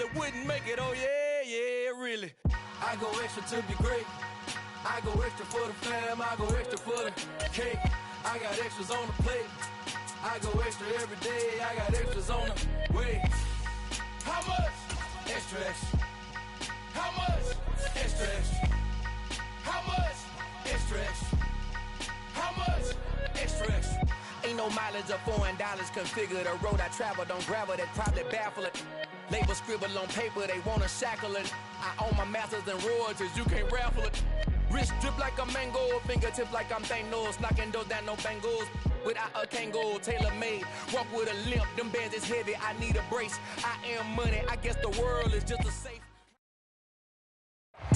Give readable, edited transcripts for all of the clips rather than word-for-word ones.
probably wouldn't make it. Oh, yeah, really. I go extra to be great. I go extra for the fam. I go extra for the cake. I got extras on the plate. I go extra every day. I got extras on the way. How much? Extra, extra. How much? Extra, extra. How much? Extra, extra. How much? Extra, extra. Ain't no mileage of $4 configure the road I travel. Don't gravel, that probably baffle it. Label scribble on paper, they wanna shackle it. I own my masters and royalties, you can't raffle it. Wrist drip like a mango, fingertips like I'm Thanos. Knocking those down, no bangles. Without a Kango, tailor-made. Walk with a limp, them bands is heavy, I need a brace. I am money, I guess the world is just a safe.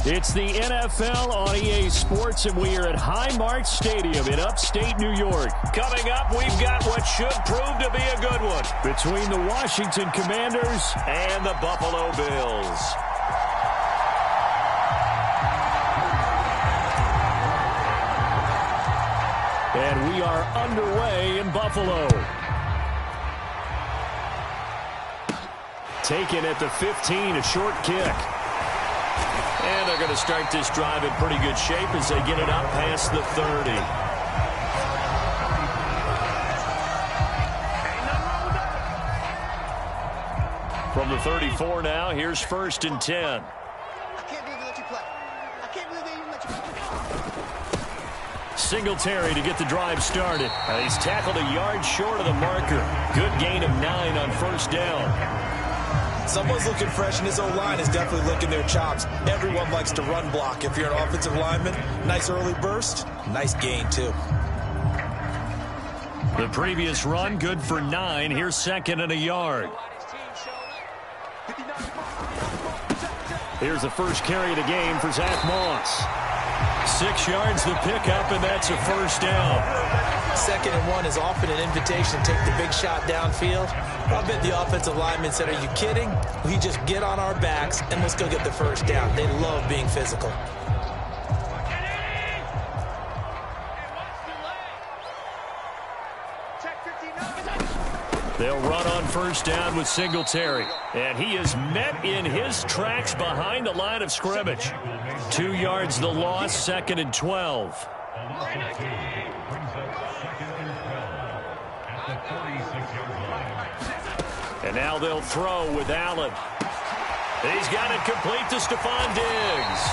It's the NFL on EA Sports, and we are at Highmark Stadium in upstate New York. Coming up, we've got what should prove to be a good one between the Washington Commanders and the Buffalo Bills. And we are underway in Buffalo. Taken at the 15, a short kick. And they're going to start this drive in pretty good shape as they get it up past the 30. From the 34 now, here's 1st and 10. I can't believe they let you play. I can't believe they even let you play. Singletary to get the drive started. He's tackled a yard short of the marker. Good gain of 9 on 1st down. Someone's looking fresh, and his O-line is definitely licking their chops. Everyone likes to run block. If you're an offensive lineman, nice early burst, nice gain, too. The previous run, good for 9. Here's 2nd and a yard. Here's the first carry of the game for Zach Moss. 6 yards the pickup, and that's a 1st down. 2nd and 1 is often an invitation to take the big shot downfield. I bet the offensive lineman said, are you kidding? We just get on our backs and let's go get the 1st down. They love being physical. They'll run on 1st down with Singletary. And he is met in his tracks behind the line of scrimmage. 2 yards the loss, 2nd and 12. And now they'll throw with Allen. He's got it complete to Stephon Diggs.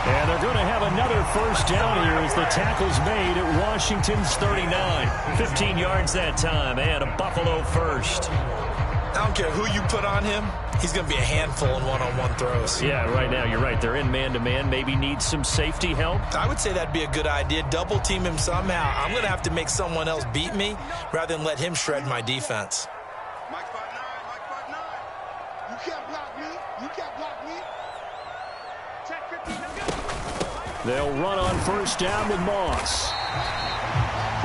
And they're going to have another 1st down here as the tackle's made at Washington's 39. 15 yards that time, and a Buffalo 1st. I don't care who you put on him. He's going to be a handful in one-on-one throws. Yeah, right now, you're right. They're in man-to-man. Maybe need some safety help. I would say that'd be a good idea. Double team him somehow. I'm going to have to make someone else beat me rather than let him shred my defense. Mike 5'9", you can't block me. You can't block me. Check 15, let's go. They'll run on 1st down with Moss.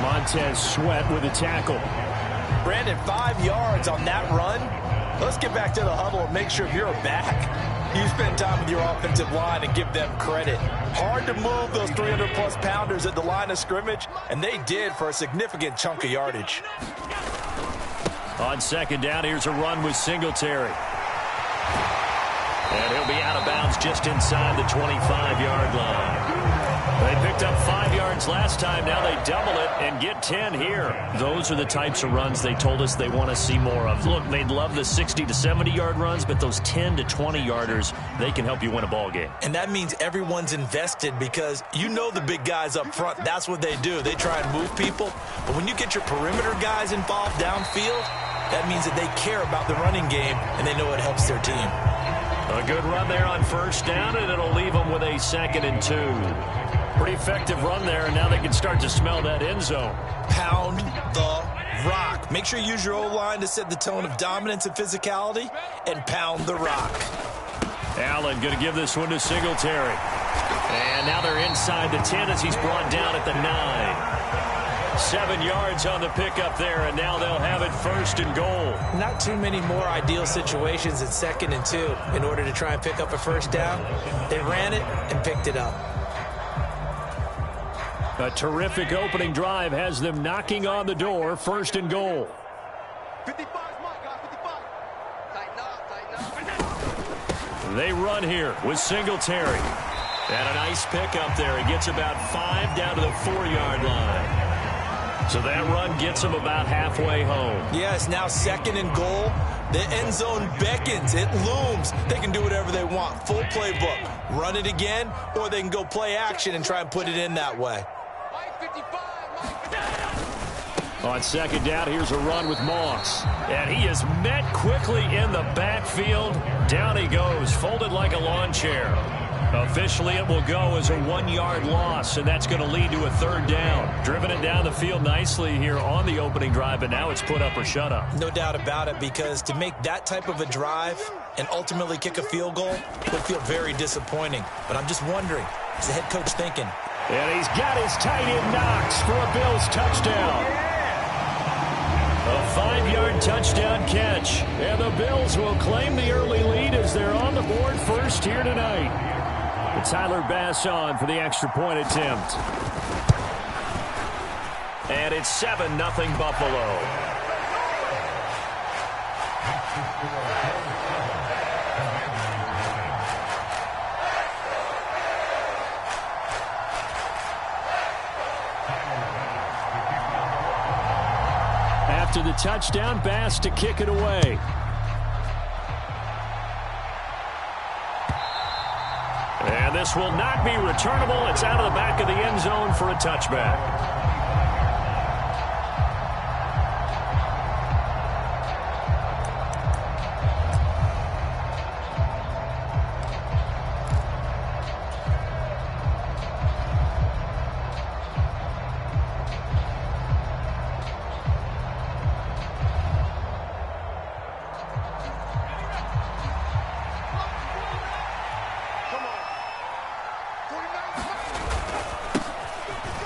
Montez Sweat with a tackle. Brandon, 5 yards on that run. Let's get back to the huddle and make sure you're back. You spend time with your offensive line and give them credit. Hard to move those 300-plus pounders at the line of scrimmage, and they did for a significant chunk of yardage. On 2nd down, here's a run with Singletary. And he'll be out of bounds just inside the 25-yard line. They picked up 5 yards last time. Now they double it and get 10 here. Those are the types of runs they told us they want to see more of. Look, they'd love the 60 to 70-yard runs, but those 10 to 20-yarders, they can help you win a ball game. And that means everyone's invested because you know the big guys up front, that's what they do. They try and move people. But when you get your perimeter guys involved downfield, that means that they care about the running game and they know it helps their team. A good run there on 1st down, and it'll leave them with a 2nd and 2. Pretty effective run there, and now they can start to smell that end zone. Pound the rock. Make sure you use your O-line to set the tone of dominance and physicality, and pound the rock. Allen going to give this one to Singletary. And now they're inside the 10 as he's brought down at the 9. 7 yards on the pickup there, and now they'll have it 1st and goal. Not too many more ideal situations at 2nd and 2 in order to try and pick up a 1st down. They ran it and picked it up. A terrific opening drive has them knocking on the door, 1st and goal. 55 is mine, guys, 55. Tighten up, tighten up. They run here with Singletary. And a nice pickup there. He gets about 5 down to the 4-yard line. So that run gets him about halfway home. Yeah, it's now 2nd and goal. The end zone beckons. It looms. They can do whatever they want. Full playbook. Run it again, or they can go play action and try and put it in that way. On 2nd down, here's a run with Moss. And he is met quickly in the backfield. Down he goes, folded like a lawn chair. Officially, it will go as a 1-yard loss, and that's going to lead to a 3rd down. Driven it down the field nicely here on the opening drive, but now it's put up or shut up. No doubt about it, because to make that type of a drive and ultimately kick a field goal would feel very disappointing. But I'm just wondering, is the head coach thinking? And he's got his tight end Knox for a Bills touchdown. A 5-yard touchdown catch. And the Bills will claim the early lead as they're on the board first here tonight. Tyler Bass on for the extra point attempt. And it's 7-0 Buffalo. After the touchdown, Bass to kick it away. And this will not be returnable. It's out of the back of the end zone for a touchback.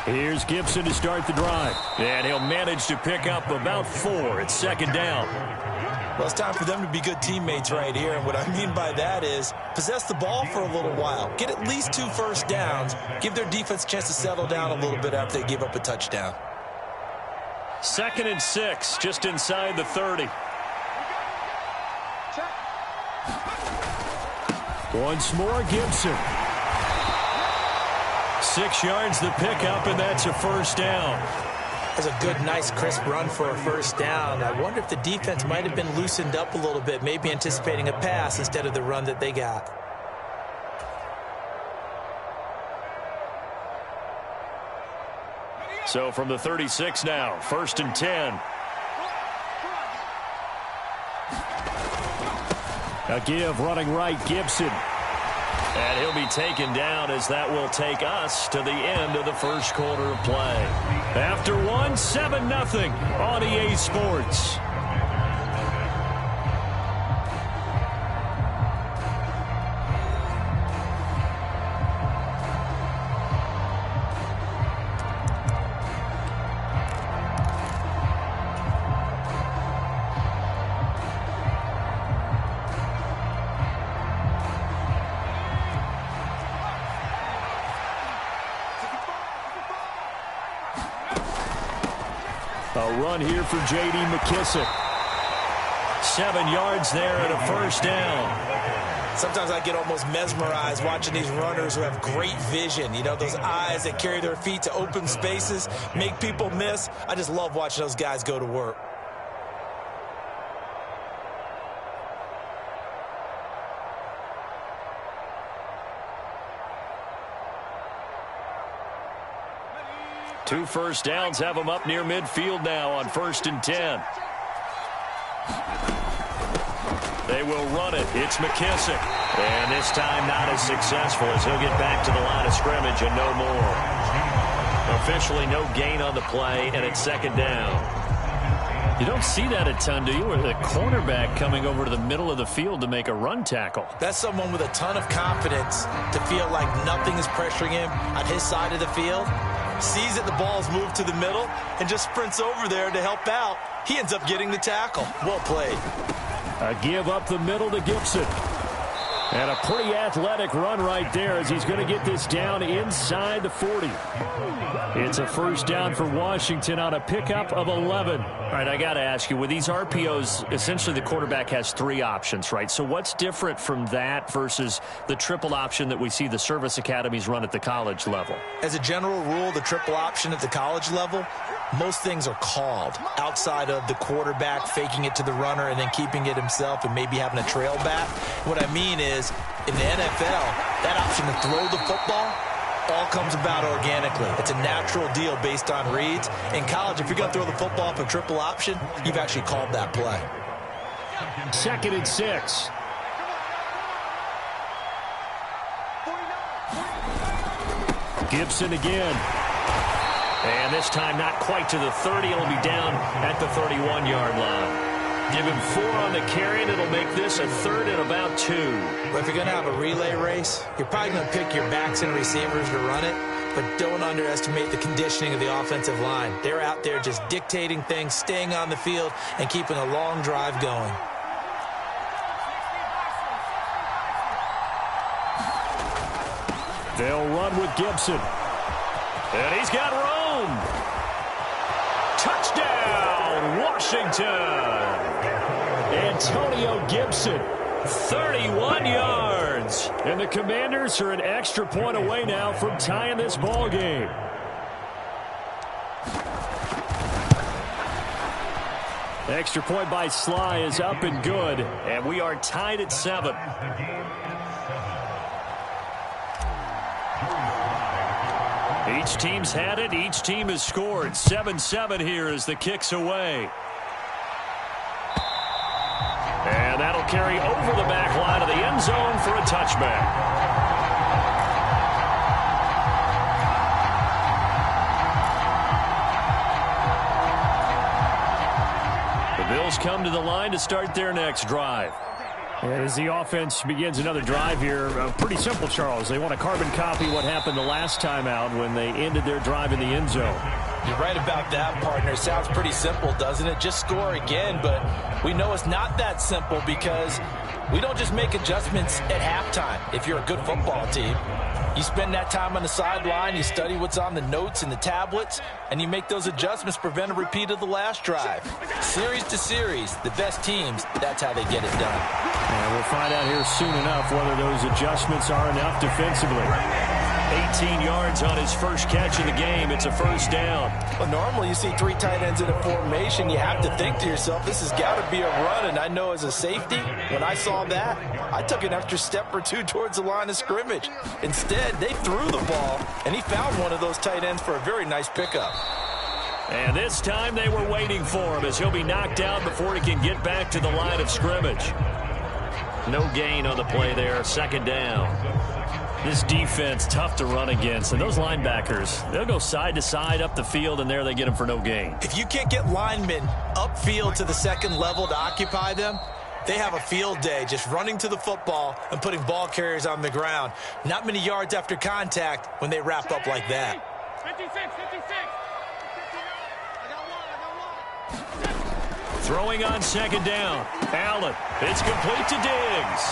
Here's Gibson to start the drive. And he'll manage to pick up about 4 at 2nd down. Well, it's time for them to be good teammates right here. And what I mean by that is possess the ball for a little while. Get at least 2 first downs. Give their defense a chance to settle down a little bit after they give up a touchdown. 2nd and 6, just inside the 30. Once more, Gibson. 6 yards the pickup, and that's a first down. That's a good, nice, crisp run for a first down. I wonder if the defense might have been loosened up a little bit, maybe anticipating a pass instead of the run that they got. So from the 36 now, 1st and 10. A give running right, Gibson. And he'll be taken down as that will take us to the end of the first quarter of play. After 1, 7-0 on EA Sports. A run here for J.D. McKissick. 7 yards there and a first down. Sometimes I get almost mesmerized watching these runners who have great vision. You know, those eyes that carry their feet to open spaces, make people miss. I just love watching those guys go to work. Two first downs have them up near midfield now on 1st and 10. They will run it. It's McKissick. And this time not as successful as he'll get back to the line of scrimmage and no more. Officially no gain on the play, and it's 2nd down. You don't see that a ton, do you? Or the cornerback coming over to the middle of the field to make a run tackle. That's someone with a ton of confidence to feel like nothing is pressuring him on his side of the field. Sees that the ball's moved to the middle and just sprints over there to help out. He ends up getting the tackle. Well played. A give up the middle to Gibson. And a pretty athletic run right there as he's going to get this down inside the 40. It's a first down for Washington on a pickup of 11. All right, I got to ask you, with these RPOs, essentially the quarterback has 3 options, right? So what's different from that versus the triple option that we see the service academies run at the college level? As a general rule, the triple option at the college level, most things are called outside of the quarterback faking it to the runner and then keeping it himself and maybe having a trail back. What I mean is, in the NFL, that option to throw the football all comes about organically. It's a natural deal based on reads. In college, if you're going to throw the football off a triple option, you've actually called that play. 2nd and 6. Gibson again. And this time not quite to the 30. It'll be down at the 31-yard line. Give him 4 on the carry, and it'll make this a 3rd and about 2. But if you're going to have a relay race, you're probably going to pick your backs and receivers to run it, but don't underestimate the conditioning of the offensive line. They're out there just dictating things, staying on the field, and keeping a long drive going. They'll run with Gibson. And he's got room. Touchdown, Washington. Antonio Gibson, 31 yards. And the Commanders are an extra point away now from tying this ball game. Extra point by Sly is up and good. And we are tied at 7. Each team's had it. Each team has scored. 7-7 here as the kick's away. And that'll carry over the back line of the end zone for a touchback. The Bills come to the line to start their next drive. And as the offense begins another drive here, pretty simple, Charles. They want to carbon copy what happened the last time out when they ended their drive in the end zone. You're right about that, partner. Sounds pretty simple, doesn't it? Just score again, but we know it's not that simple because we don't just make adjustments at halftime. If you're a good football team, you spend that time on the sideline, you study what's on the notes and the tablets, and you make those adjustments, prevent a repeat of the last drive. Series to series, the best teams, that's how they get it done. And we'll find out here soon enough whether those adjustments are enough defensively. 18 yards on his first catch of the game. It's a first down. Well, normally you see 3 tight ends in a formation. You have to think to yourself, this has got to be a run. And I know as a safety, when I saw that, I took an extra step or 2 towards the line of scrimmage. Instead, they threw the ball, and he found one of those tight ends for a very nice pickup. And this time they were waiting for him as he'll be knocked down before he can get back to the line of scrimmage. No gain on the play there. 2nd down. This defense, tough to run against. And those linebackers, they'll go side to side up the field, and there they get them for no gain. If you can't get linemen upfield to the second level to occupy them, they have a field day just running to the football and putting ball carriers on the ground. Not many yards after contact when they wrap up like that. 56, 56. Throwing on 2nd down. Allen. It's complete to Diggs.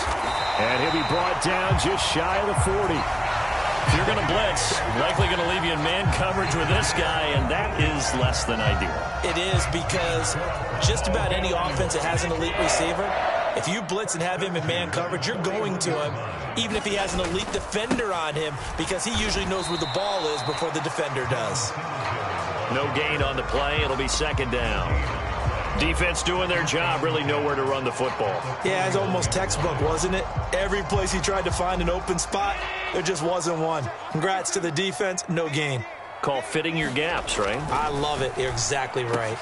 And he'll be brought down just shy of the 40. If you're going to blitz, likely going to leave you in man coverage with this guy, and that is less than ideal. It is because just about any offense that has an elite receiver, if you blitz and have him in man coverage, you're going to him, even if he has an elite defender on him, because he usually knows where the ball is before the defender does. No gain on the play. It'll be 2nd down. Defense doing their job, really nowhere to run the football. Yeah, it's almost textbook, wasn't it? Every place he tried to find an open spot, there just wasn't one. Congrats to the defense, no gain. Call fitting your gaps, right? I love it. You're exactly right.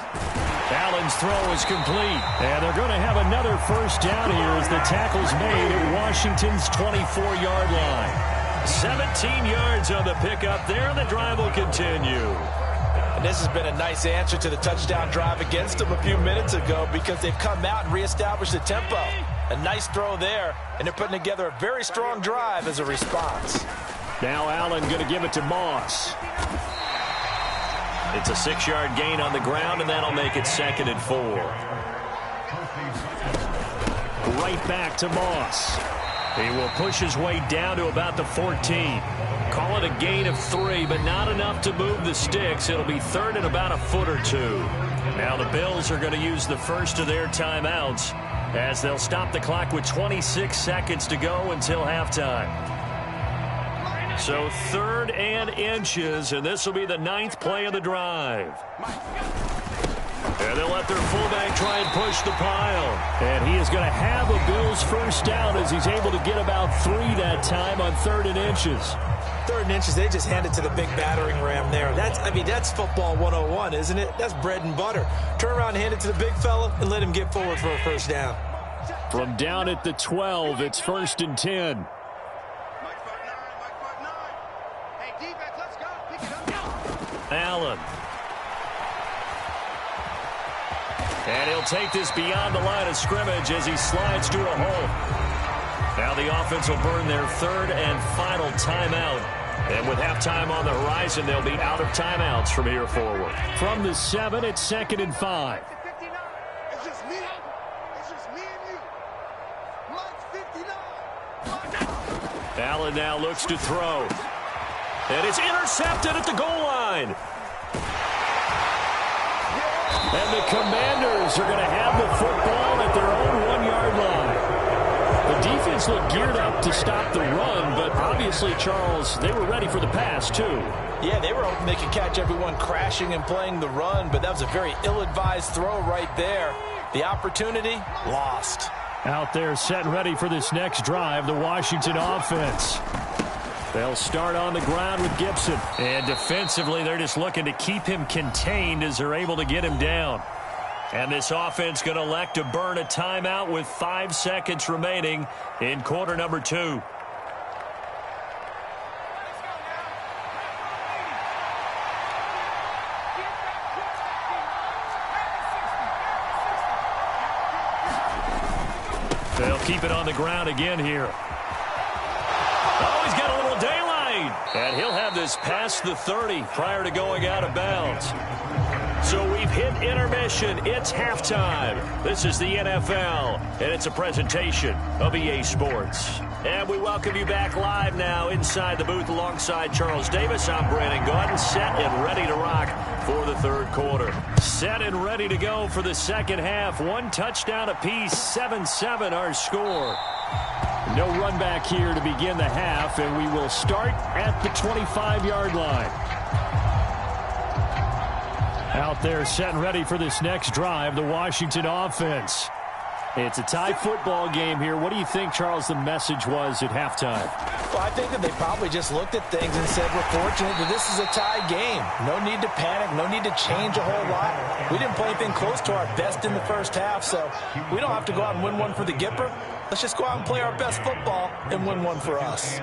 Allen's throw is complete. And they're going to have another first down here as the tackle's made at Washington's 24-yard line. 17 yards on the pickup there, and the drive will continue. And this has been a nice answer to the touchdown drive against them a few minutes ago because they've come out and reestablished the tempo. A nice throw there, and they're putting together a very strong drive as a response. Now Allen going to give it to Moss. It's a 6-yard gain on the ground, and that'll make it 2nd and 4. Right back to Moss. He will push his way down to about the 14. Call it a gain of 3, but not enough to move the sticks. It'll be third and about a foot or two. Now the Bills are going to use the first of their timeouts as they'll stop the clock with 26 seconds to go until halftime. So third and inches, and this will be the 9th play of the drive. And they'll let their fullback try and push the pile. And he is going to have a Bills first down as he's able to get about 3 that time on third and inches. Third and inches, they just hand it to the big battering ram there. That's football 101, isn't it? That's bread and butter. Turn around and hand it to the big fella and let him get forward for a first down. From down at the 12, it's first and 10. Allen. And he'll take this beyond the line of scrimmage as he slides to a hole. Now the offense will burn their third and final timeout. And with halftime on the horizon, they'll be out of timeouts from here forward. From the 7, it's second and 5. It's just me. It's just me and you. Mike's 59. Allen now looks to throw. And it's intercepted at the goal line. And the Commanders are going to have the football at their own 1-yard line. The defense looked geared up to stop the run, but obviously, Charles, they were ready for the pass, too. Yeah, they were hoping they could catch everyone crashing and playing the run, but that was a very ill-advised throw right there. The opportunity, lost. Out there set and ready for this next drive, the Washington offense. They'll start on the ground with Gibson. And defensively, they're just looking to keep him contained as they're able to get him down. And this offense going to elect to burn a timeout with 5 seconds remaining in quarter number 2. They'll keep it on the ground again here. Oh, he's got a little daylight. And he'll have this past the 30 prior to going out of bounds. So we've hit intermission. It's halftime. This is the NFL, and it's a presentation of EA Sports. And we welcome you back live now inside the booth alongside Charles Davis. I'm Brandon Gordon, set and ready to rock for the third quarter. Set and ready to go for the second half. 1 touchdown apiece, 7-7 our score. No run back here to begin the half, and we will start at the 25-yard line. Out there set and ready for this next drive, the Washington offense. It's a tie football game here. What do you think, Charles, the message was at halftime? Well, I think that they probably just looked at things and said, we're fortunate that this is a tie game. No need to panic. No need to change a whole lot. We didn't play anything close to our best in the first half, so we don't have to go out and win one for the Gipper. Let's just go out and play our best football and win one for us.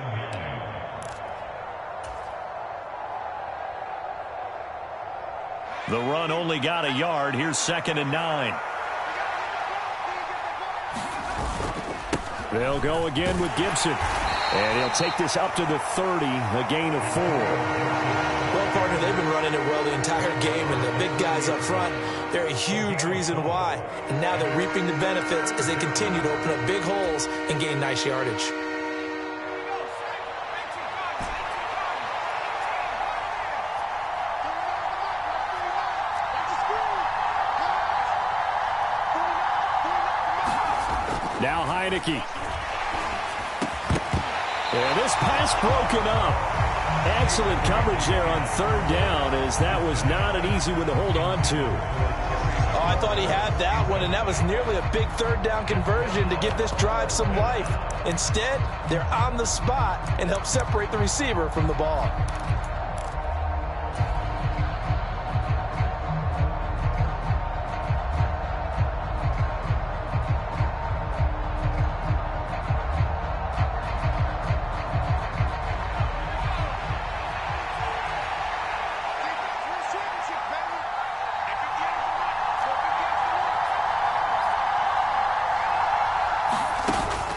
The run only got a yard. Here's 2nd and 9. They'll go again with Gibson. And he'll take this up to the 30, a gain of 4. Well, partner, they've been running it well the entire game, and the big guys up front, they're a huge reason why. And now they're reaping the benefits as they continue to open up big holes and gain nice yardage. Now Heineke. And this pass broken up. Excellent coverage there on third down, as that was not an easy one to hold on to. Oh, I thought he had that one, and that was nearly a big third down conversion to give this drive some life. Instead, they're on the spot and help separate the receiver from the ball.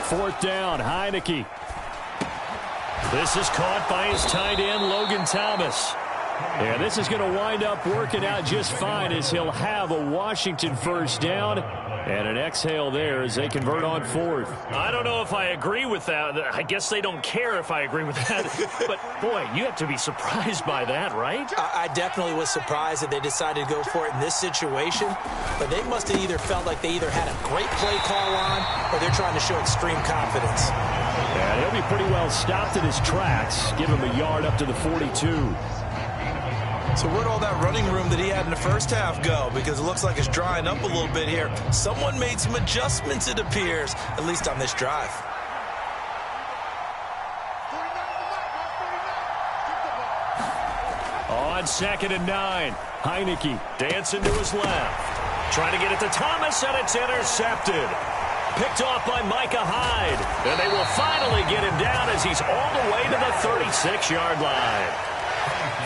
Fourth down, Heineke. This is caught by his tight end, Logan Thomas. And this is going to wind up working out just fine as he'll have a Washington first down and an exhale there as they convert on fourth. I don't know if I agree with that. I guess they don't care if I agree with that. But, boy, you have to be surprised by that, right? I definitely was surprised that they decided to go for it in this situation. But they must have either felt like they either had a great play call on or they're trying to show extreme confidence. And he'll be pretty well stopped in his tracks. Give him a yard up to the 42. So where'd all that running room that he had in the first half go? Because it looks like it's drying up a little bit here. Someone made some adjustments, it appears, at least on this drive. On 2nd and 9, Heineke dancing to his left. Trying to get it to Thomas, and it's intercepted. Picked off by Micah Hyde. And they will finally get him down as he's all the way to the 36-yard line.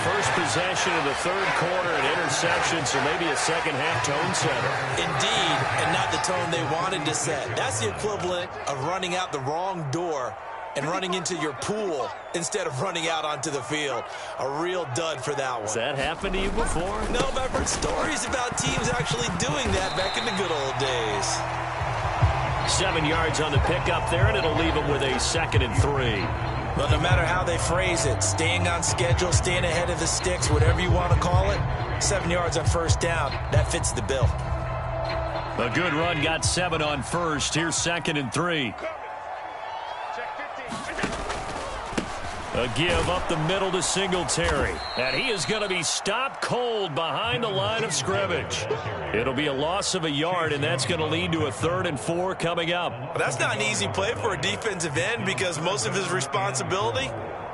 First possession of the third quarter, an interception, so maybe a second-half tone setter. Indeed, and not the tone they wanted to set. That's the equivalent of running out the wrong door and running into your pool instead of running out onto the field. A real dud for that one. Has that happened to you before? No, but I've heard stories about teams actually doing that back in the good old days. 7 yards on the pickup there, and it'll leave him with a 2nd and 3. But no matter how they phrase it, staying on schedule, staying ahead of the sticks, whatever you want to call it, 7 yards on first down, that fits the bill. A good run got 7 on first. Here's 2nd and 3. A give up the middle to Singletary. And he is going to be stopped cold behind the line of scrimmage. It'll be a loss of a yard, and that's going to lead to a 3rd and 4 coming up. Well, that's not an easy play for a defensive end because most of his responsibility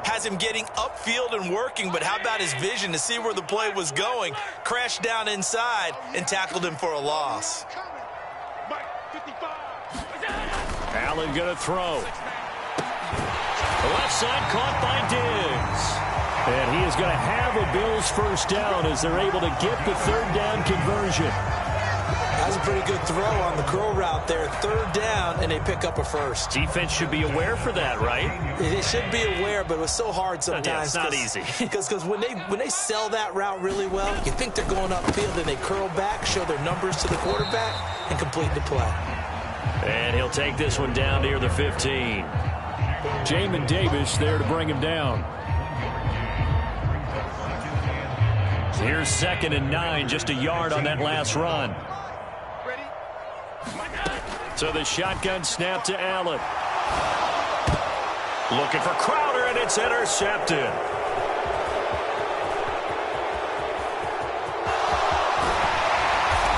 has him getting upfield and working, but how about his vision to see where the play was going? Crashed down inside and tackled him for a loss. Allen going to throw. The left side caught by Diggs. And he is going to have a Bills first down as they're able to get the 3rd down conversion. That's a pretty good throw on the curl route there. 3rd down, and they pick up a first. Defense should be aware for that, right? They should be aware, but it was so hard sometimes. Yeah, it's not easy. Because when they sell that route really well, you think they're going upfield, and they curl back, show their numbers to the quarterback, and complete the play. And he'll take this one down near the 15. Jamin Davis there to bring him down. Here's 2nd and 9, just a yard on that last run. So the shotgun snap to Allen. Looking for Crowder, and it's intercepted.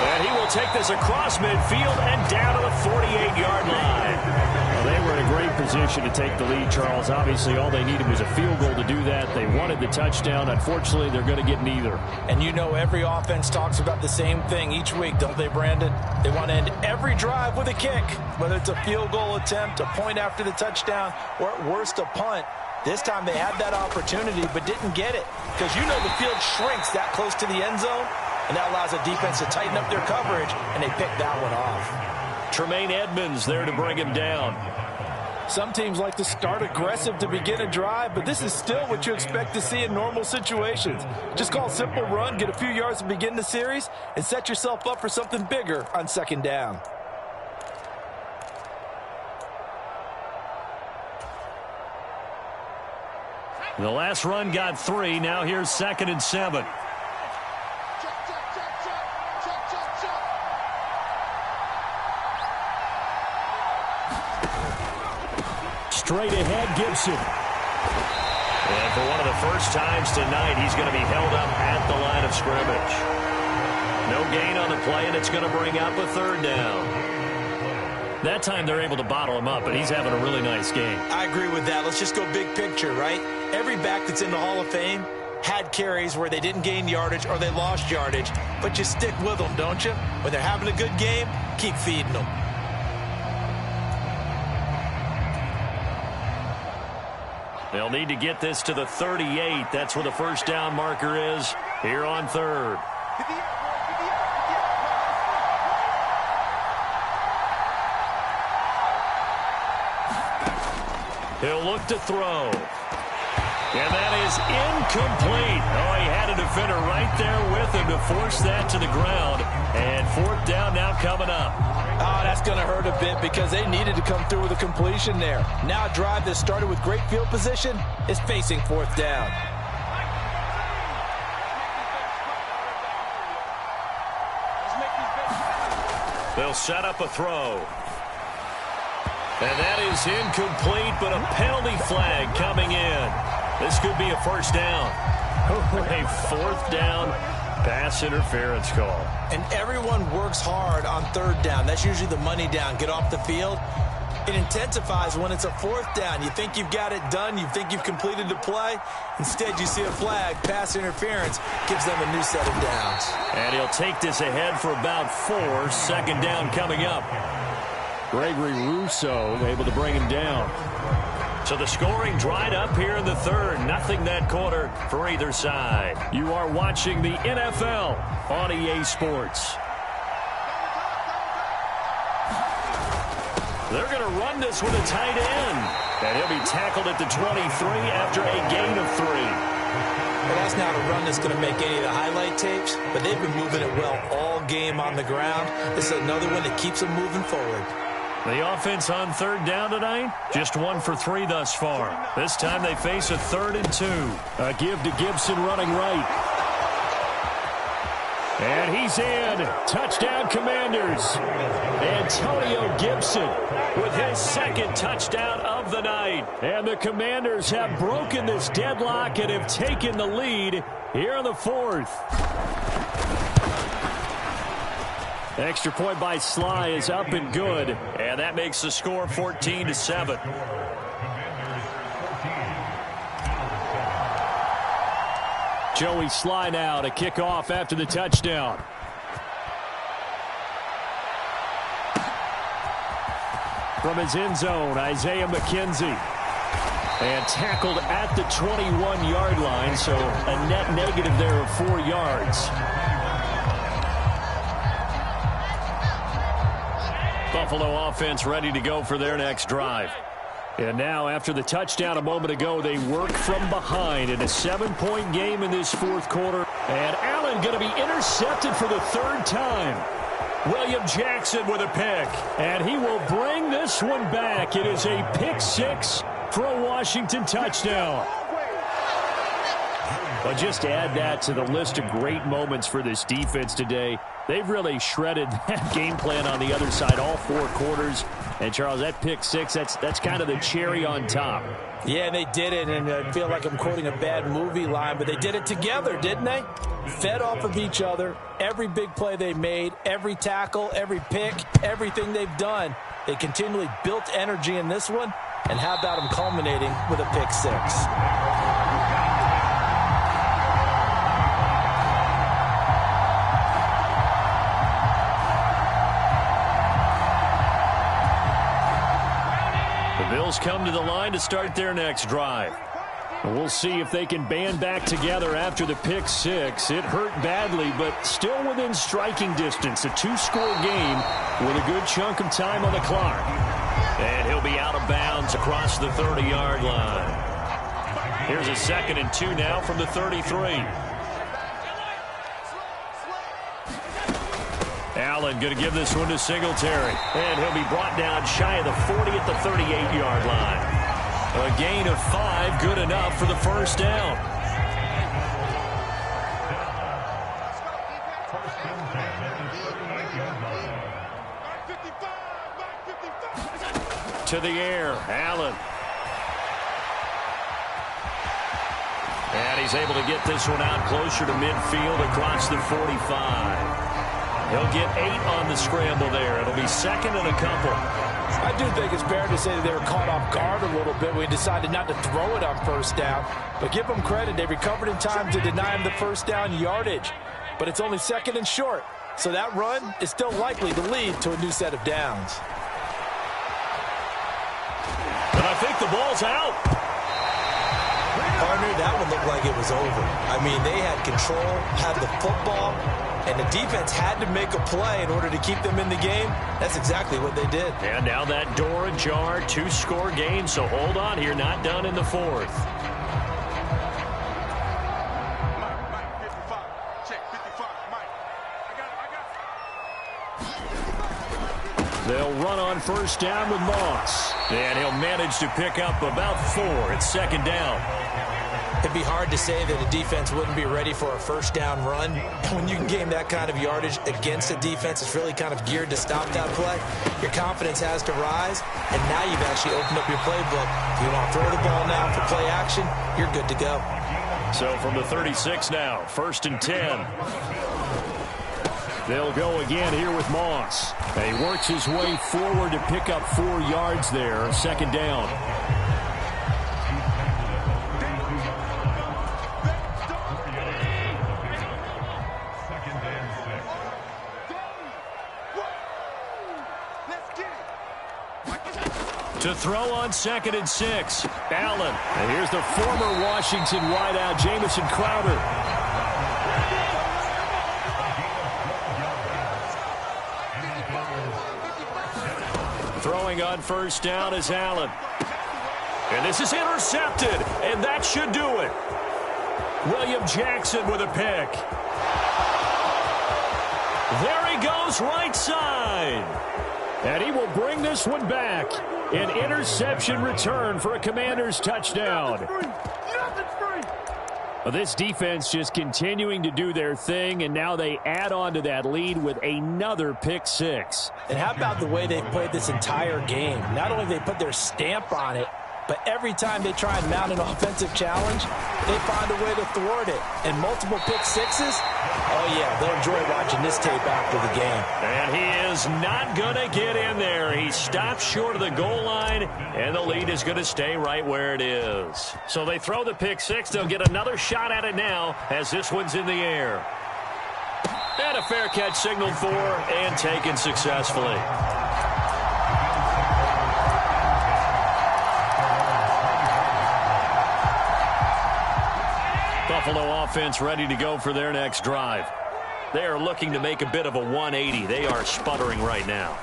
And he will take this across midfield and down to the 48-yard line. Well, they were in a great position to take the lead, Charles. Obviously, all they needed was a field goal to do that. They wanted the touchdown. Unfortunately, they're going to get neither. And you know every offense talks about the same thing each week, don't they, Brandon? They want to end every drive with a kick, whether it's a field goal attempt, a point after the touchdown, or at worst, a punt. This time they had that opportunity but didn't get it because you know the field shrinks that close to the end zone, and that allows the defense to tighten up their coverage, and they pick that one off. Tremaine Edmonds there to bring him down. Some teams like to start aggressive to begin a drive, but this is still what you expect to see in normal situations. Just call a simple run, get a few yards to begin the series, and set yourself up for something bigger on 2nd down. The last run got 3. Now here's 2nd and 7. Straight ahead, Gibson. And for one of the first times tonight, he's going to be held up at the line of scrimmage. No gain on the play, and it's going to bring up a 3rd down. That time they're able to bottle him up, but he's having a really nice game. I agree with that. Let's just go big picture, right? Every back that's in the Hall of Fame had carries where they didn't gain yardage or they lost yardage, but you stick with them, don't you? When they're having a good game, keep feeding them. They'll need to get this to the 38. That's where the first down marker is here on 3rd. He'll look to throw. And that is incomplete. Oh, he had a defender right there with him to force that to the ground. And fourth down now coming up. Oh, that's going to hurt a bit because they needed to come through with a completion there. Now a drive that started with great field position is facing fourth down. They'll set up a throw. And that is incomplete, but a penalty flag coming in. This could be a first down. A fourth down pass interference call. And everyone works hard on third down. That's usually the money down. Get off the field. It intensifies when it's a fourth down. You think you've got it done. You think you've completed the play. Instead, you see a flag. Pass interference gives them a new set of downs. And he'll take this ahead for about 4. Second down coming up. Gregory Rousseau able to bring him down. So the scoring dried up here in the third. Nothing that quarter for either side. You are watching the NFL on EA Sports. They're going to run this with a tight end. And he'll be tackled at the 23 after a gain of 3. Well, that's not a run that's going to make any of the highlight tapes, but they've been moving it well all game on the ground. This is another one that keeps them moving forward. The offense on third down tonight, just 1 for 3 thus far. This time they face a 3rd and 2. A give to Gibson running right. And he's in. Touchdown, Commanders. Antonio Gibson with his 2nd touchdown of the night. And the Commanders have broken this deadlock and have taken the lead here in the 4th. Extra point by Sly is up and good. And that makes the score 14-7. Joey Sly now to kick off after the touchdown. From his end zone, Isaiah McKenzie. And tackled at the 21-yard line, so a net negative there of 4 yards. Buffalo offense ready to go for their next drive. And now, after the touchdown a moment ago, they work from behind in a 7-point game in this 4th quarter. And Allen going to be intercepted for the 3rd time. William Jackson with a pick. And he will bring this one back. It is a pick 6 for a Washington touchdown. Well, just add that to the list of great moments for this defense today. They've really shredded that game plan on the other side all 4 quarters. And, Charles, that pick 6, that's kind of the cherry on top. Yeah, they did it, and I feel like I'm quoting a bad movie line, but they did it together, didn't they? Fed off of each other, every big play they made, every tackle, every pick, everything they've done. They continually built energy in this one, and how about them culminating with a pick 6? Bills come to the line to start their next drive. We'll see if they can band back together after the pick 6. It hurt badly, but still within striking distance. A 2-score game with a good chunk of time on the clock. And he'll be out of bounds across the 30-yard line. Here's a 2nd and 2 now from the 33. Allen going to give this one to Singletary. And he'll be brought down shy of the 40 at the 38-yard line. A gain of 5, good enough for the first down. To the air, Allen. And he's able to get this one out closer to midfield across the 45. He'll get 8 on the scramble there. It'll be 2nd and a couple. I do think it's fair to say that they were caught off guard a little bit. We decided not to throw it on first down. But give them credit. They recovered in time to deny him the first down yardage. But it's only 2nd and short. So that run is still likely to lead to a new set of downs. And I think the ball's out. Partner, that one looked like it was over. I mean, they had control, had the football, and the defense had to make a play in order to keep them in the game. That's exactly what they did. And now that door ajar, 2-score game, so hold on here, not done in the 4th. They'll run on first down with Moss. And he'll manage to pick up about 4 at second down. It'd be hard to say that a defense wouldn't be ready for a first down run. When you can gain that kind of yardage against a defense that's really kind of geared to stop that play, your confidence has to rise, and now you've actually opened up your playbook. If you want to throw the ball now for play action, you're good to go. So from the 36 now, 1st and 10. They'll go again here with Moss. He works his way forward to pick up 4 yards there, second down. To throw on 2nd and 6, Allen. And here's the former Washington wideout, Jamison Crowder. Throwing on first down is Allen. And this is intercepted, and that should do it. William Jackson with a pick. There he goes, right side. And he will bring this one back. An interception return for a Commanders touchdown. Well, this defense just continuing to do their thing, and now they add on to that lead with another pick 6. And how about the way they've played this entire game? Not only have they put their stamp on it, but every time they try and mount an offensive challenge, they find a way to thwart it. And multiple pick 6s, oh yeah, they'll enjoy watching this tape after the game. And he is not going to get in there. He stops short of the goal line, and the lead is going to stay right where it is. So they throw the pick 6. They'll get another shot at it now as this one's in the air. And a fair catch signaled for and taken successfully. Buffalo offense ready to go for their next drive. They are looking to make a bit of a 180. They are sputtering right now.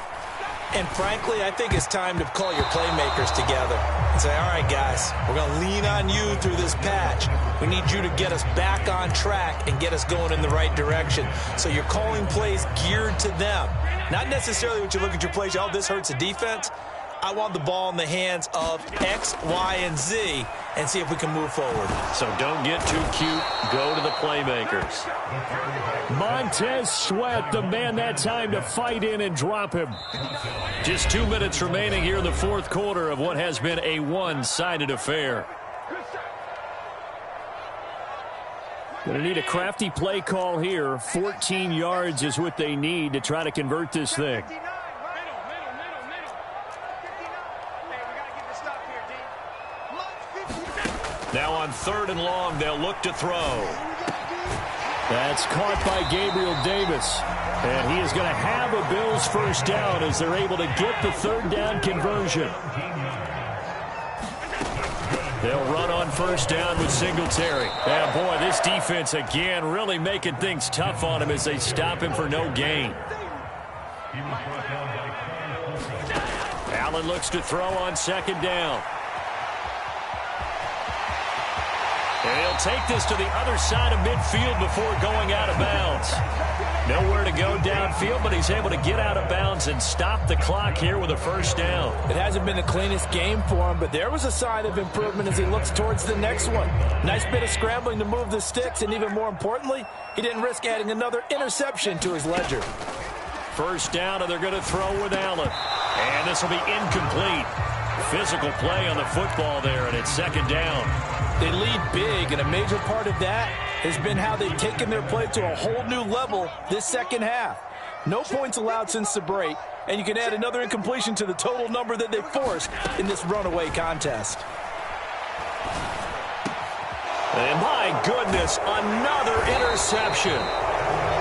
And frankly, I think it's time to call your playmakers together and say, all right, guys, we're going to lean on you through this patch. We need you to get us back on track and get us going in the right direction. So you're calling plays geared to them. Not necessarily when you look at your plays, oh, this hurts the defense. I want the ball in the hands of X, Y, and Z and see if we can move forward. So don't get too cute. Go to the playmakers. Montez Sweat, the man that time to fight in and drop him. Just 2 minutes remaining here in the 4th quarter of what has been a one-sided affair. Going to need a crafty play call here. 14 yards is what they need to try to convert this thing. Now on 3rd and long, they'll look to throw. That's caught by Gabriel Davis. And he is going to have a Bills first down as they're able to get the 3rd down conversion. They'll run on first down with Singletary. And boy, this defense again really making things tough on him as they stop him for no gain. Allen looks to throw on 2nd down. And he'll take this to the other side of midfield before going out of bounds. Nowhere to go downfield, but he's able to get out of bounds and stop the clock here with a first down. It hasn't been the cleanest game for him, but there was a sign of improvement as he looks towards the next one. Nice bit of scrambling to move the sticks, and even more importantly, he didn't risk adding another interception to his ledger. First down, and they're going to throw with Allen. And this will be incomplete. Physical play on the football there, and it's 2nd down. They lead big, and a major part of that has been how they've taken their play to a whole new level this second half. No points allowed since the break, and you can add another incompletion to the total number that they forced in this runaway contest. And my goodness, another interception.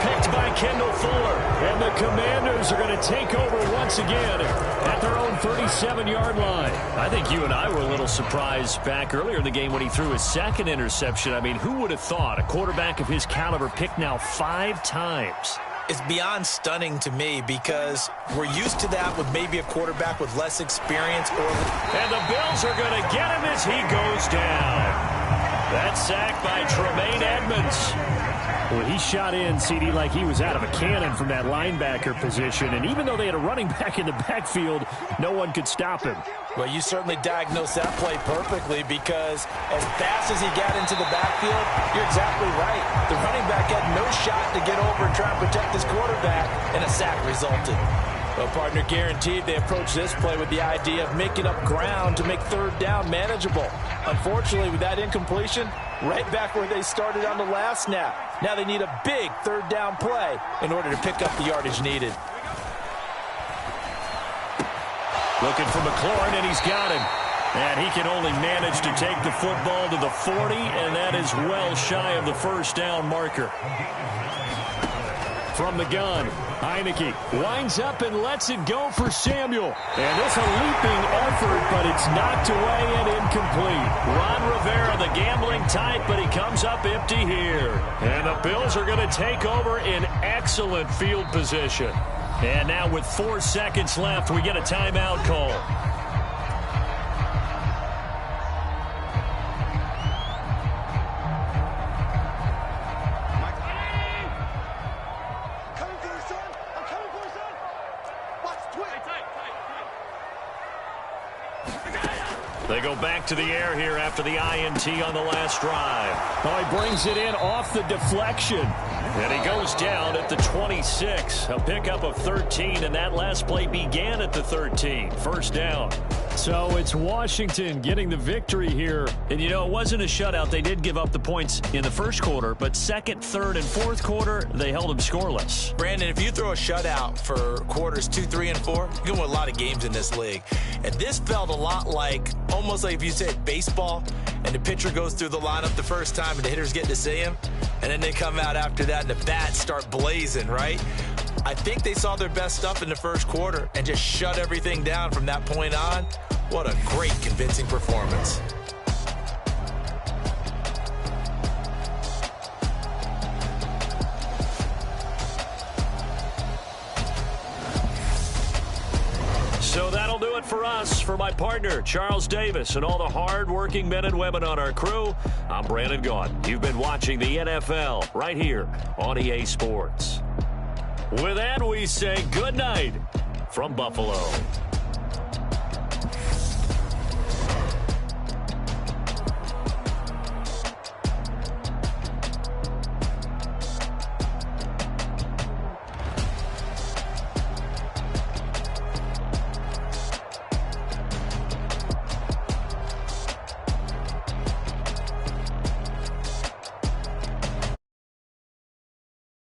Picked by Kendall Fuller. And the Commanders are going to take over once again at their own 37-yard line. I think you and I were a little surprised back earlier in the game when he threw his 2nd interception. I mean, who would have thought a quarterback of his caliber picked now 5 times? It's beyond stunning to me because we're used to that with maybe a quarterback with less experience. And the Bills are going to get him as he goes down. That sack by Tremaine Edmonds. Well, he shot in, CD, like he was out of a cannon from that linebacker position. And even though they had a running back in the backfield, no one could stop him. Well, you certainly diagnosed that play perfectly because as fast as he got into the backfield, you're exactly right. The running back had no shot to get over and try and protect his quarterback, and a sack resulted. Well, partner, guaranteed they approached this play with the idea of making up ground to make third down manageable. Unfortunately, with that incompletion, right back where they started on the last snap. Now they need a big third down play in order to pick up the yardage needed. Looking for McLaurin, and he's got him. And he can only manage to take the football to the 40, and that is well shy of the first down marker. From the gun, Heineke winds up and lets it go for Samuel. And it's a leaping effort, but it's knocked away and incomplete. Ron Rivera, the gambling type, but he comes up empty here. And the Bills are going to take over in excellent field position. And now with 4 seconds left, we get a timeout call. They go back to the air here after the INT on the last drive. Oh, he brings it in off the deflection. And he goes down at the 26. A pickup of 13, and that last play began at the 13. First down. So it's Washington getting the victory here. And, you know, it wasn't a shutout. They did give up the points in the first quarter, but second, third, and fourth quarter, they held them scoreless. Brandon, if you throw a shutout for quarters 2, 3, and 4, you can win a lot of games in this league. And this felt a lot like, almost like if you said baseball, and the pitcher goes through the lineup the first time and the hitters get to see him, and then they come out after that and the bats start blazing, right? I think they saw their best stuff in the first quarter and just shut everything down from that point on. What a great, convincing performance. So that'll do it for us. For my partner, Charles Davis, and all the hard-working men and women on our crew, I'm Brandon Gaudin. You've been watching the NFL right here on EA Sports. With that, we say good night from Buffalo.